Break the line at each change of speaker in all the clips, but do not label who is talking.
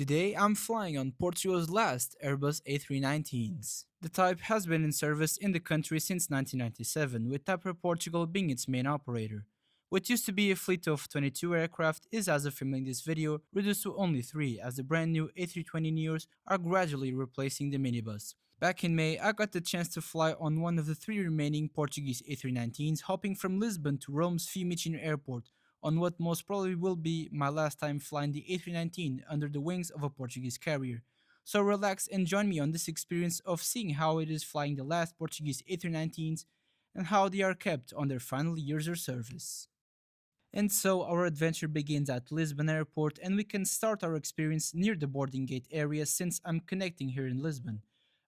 Today I'm flying on Portugal's last Airbus A319s. The type has been in service in the country since 1997, with TAP Air Portugal being its main operator. What used to be a fleet of 22 aircraft is, as of filming this video, reduced to only 3, as the brand new A320neos are gradually replacing the minibus. Back in May, I got the chance to fly on one of the 3 remaining Portuguese A319s, hopping from Lisbon to Rome's Fiumicino airport, on what most probably will be my last time flying the A319 under the wings of a Portuguese carrier. So relax and join me on this experience of seeing how it is flying the last Portuguese A319s and how they are kept on their final years of service. And so our adventure begins at Lisbon Airport, and we can start our experience near the boarding gate area since I'm connecting here in Lisbon.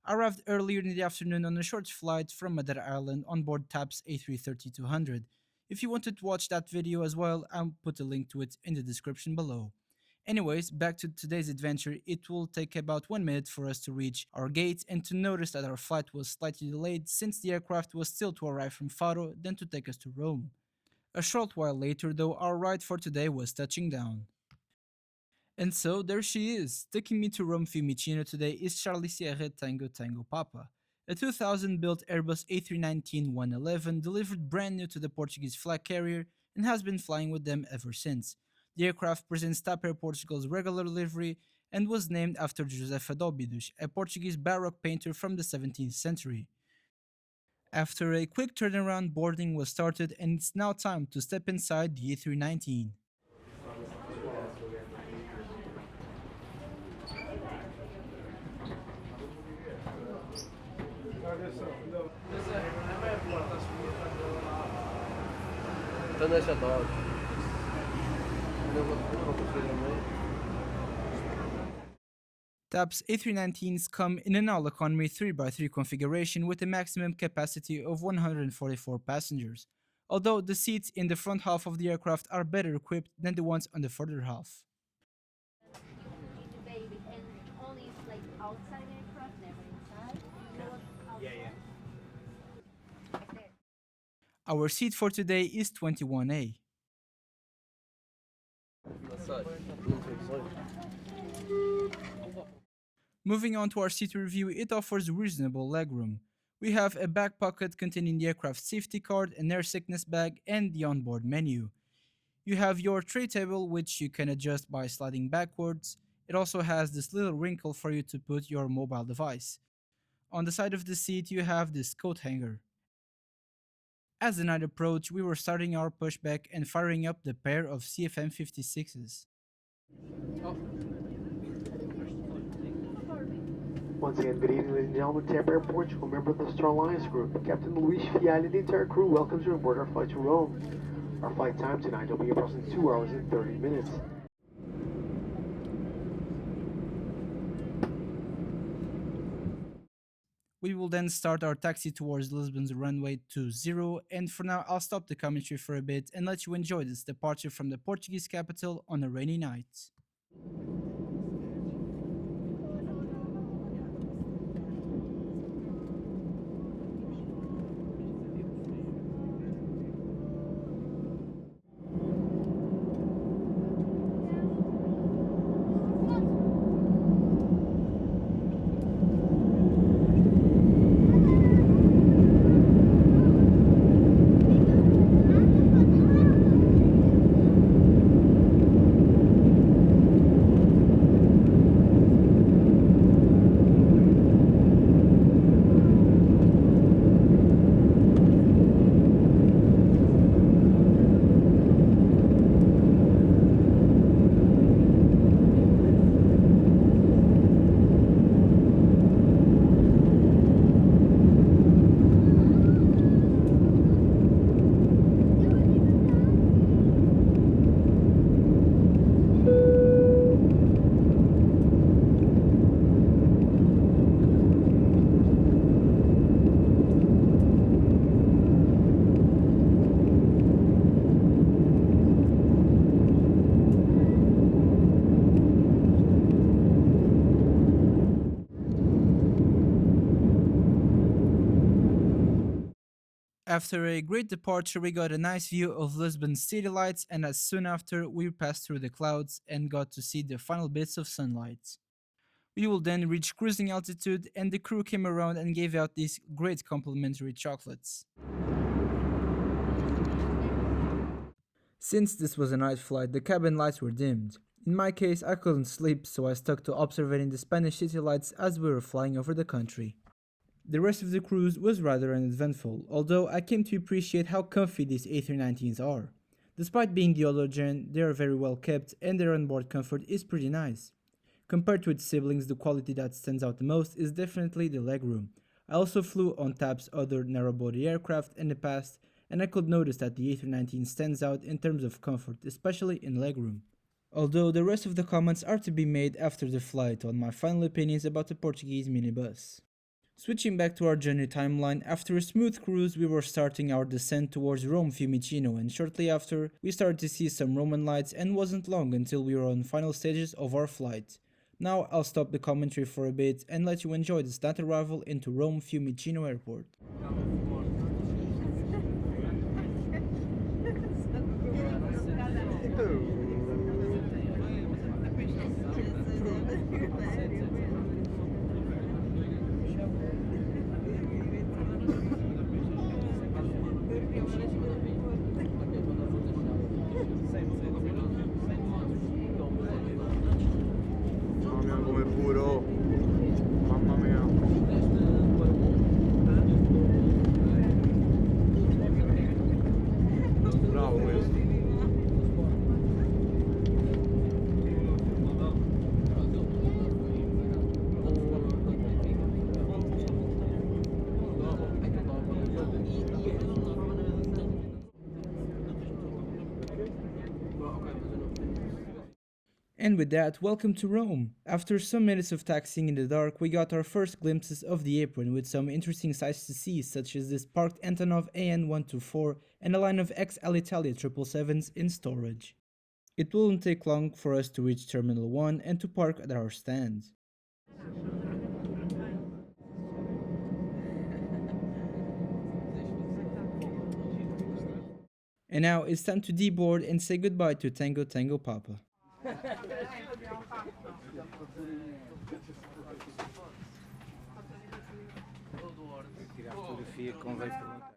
I arrived earlier in the afternoon on a short flight from Madeira Island on board TAP's A330-200. If you wanted to watch that video as well, I'll put a link to it in the description below. Anyways, back to today's adventure. It will take about 1 minute for us to reach our gate and to notice that our flight was slightly delayed since the aircraft was still to arrive from Faro, then to take us to Rome. A short while later though, our ride for today was touching down. And so there she is. Taking me to Rome Fiumicino today is Charlie Sierra Tango Tango Papa, a 2000 built Airbus A319-111 delivered brand new to the Portuguese flag carrier and has been flying with them ever since. The aircraft presents TAP Air Portugal's regular livery and was named after José Dóbidos, a Portuguese baroque painter from the 17th century. After a quick turnaround, boarding was started and it's now time to step inside the A319.
Então deixa dó. Não vou construir também.
TAP's A319s come in an all-economy 3x3 configuration with a maximum capacity of 144 passengers, although the seats in the front half of the aircraft are better equipped than the ones on the further half.
Baby, and only like outside aircraft, never inside. Yeah.
Our seat for today is 21A. Moving on to our seat review, it offers reasonable legroom. We have a back pocket containing the aircraft safety card, an air sickness bag, and the onboard menu. You have your tray table, which you can adjust by sliding backwards. It also has this little wrinkle for you to put your mobile device. On the side of the seat, you have this coat hanger. As the night approached, we were starting our pushback and firing up the pair of CFM56s.
Once again, good evening, ladies and gentlemen. TAP Air Portugal, member of the Star Alliance Group. Captain Luis Fiali and the entire crew welcomes you aboard our flight to Rome. Our flight time tonight will be approximately 2 hours and 30 minutes.
We will then start our taxi towards Lisbon's runway 20, and for now I'll stop the commentary for a bit and let you enjoy this departure from the Portuguese capital on a rainy night. After a great departure, we got a nice view of Lisbon's city lights, and as soon after, we passed through the clouds and got to see the final bits of sunlight. We will then reach cruising altitude, and the crew came around and gave out these great complimentary chocolates. Since this was a night flight, the cabin lights were dimmed. In my case, I couldn't sleep, so I stuck to observing the Spanish city lights as we were flying over the country. The rest of the cruise was rather uneventful, although I came to appreciate how comfy these A319s are. Despite being the older gen, they are very well kept and their onboard comfort is pretty nice. Compared to its siblings, the quality that stands out the most is definitely the legroom. I also flew on TAP's other narrow-body aircraft in the past, and I could notice that the A319 stands out in terms of comfort, especially in legroom. Although the rest of the comments are to be made after the flight on my final opinions about the Portuguese minibus. Switching back to our journey timeline, after a smooth cruise we were starting our descent towards Rome Fiumicino, and shortly after we started to see some Roman lights, and wasn't long until we were on final stages of our flight. Now I'll stop the commentary for a bit and let you enjoy this night arrival into Rome Fiumicino Airport.
Come puro, mamma mia. Bravo questo.
And with that, welcome to Rome. After some minutes of taxiing in the dark, we got our first glimpses of the apron with some interesting sights to see, such as this parked Antonov AN-124 and a line of ex-Alitalia 777s in storage. It wouldn't take long for us to reach Terminal 1 and to park at our stand. And now it's time to deboard and say goodbye to Tango Tango Papa.
Tirar fotografia convém perguntar.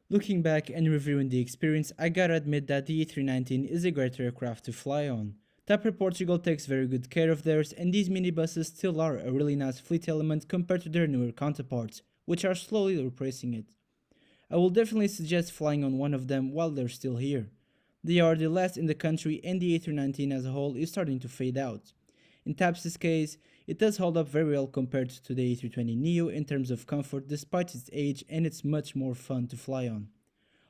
Looking back and reviewing the experience, I gotta admit that the A319 is a great aircraft to fly on. TAP Air Portugal takes very good care of theirs, and these minibuses still are a really nice fleet element compared to their newer counterparts, which are slowly replacing it. I will definitely suggest flying on one of them while they're still here. They are the last in the country, and the A319 as a whole is starting to fade out. In TAP's case, it does hold up very well compared to the A320neo in terms of comfort despite its age, and it's much more fun to fly on.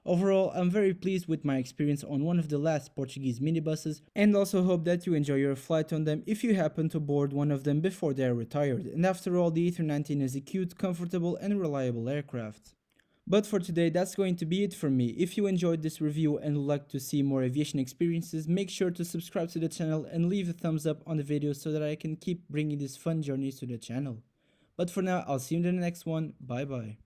Overall, I'm very pleased with my experience on one of the last Portuguese minibuses, and also hope that you enjoy your flight on them if you happen to board one of them before they are retired, and after all, the A319 is a cute, comfortable and reliable aircraft. But for today, that's going to be it from me. If you enjoyed this review and would like to see more aviation experiences, make sure to subscribe to the channel and leave a thumbs up on the video so that I can keep bringing these fun journeys to the channel. But for now, I'll see you in the next one. Bye bye.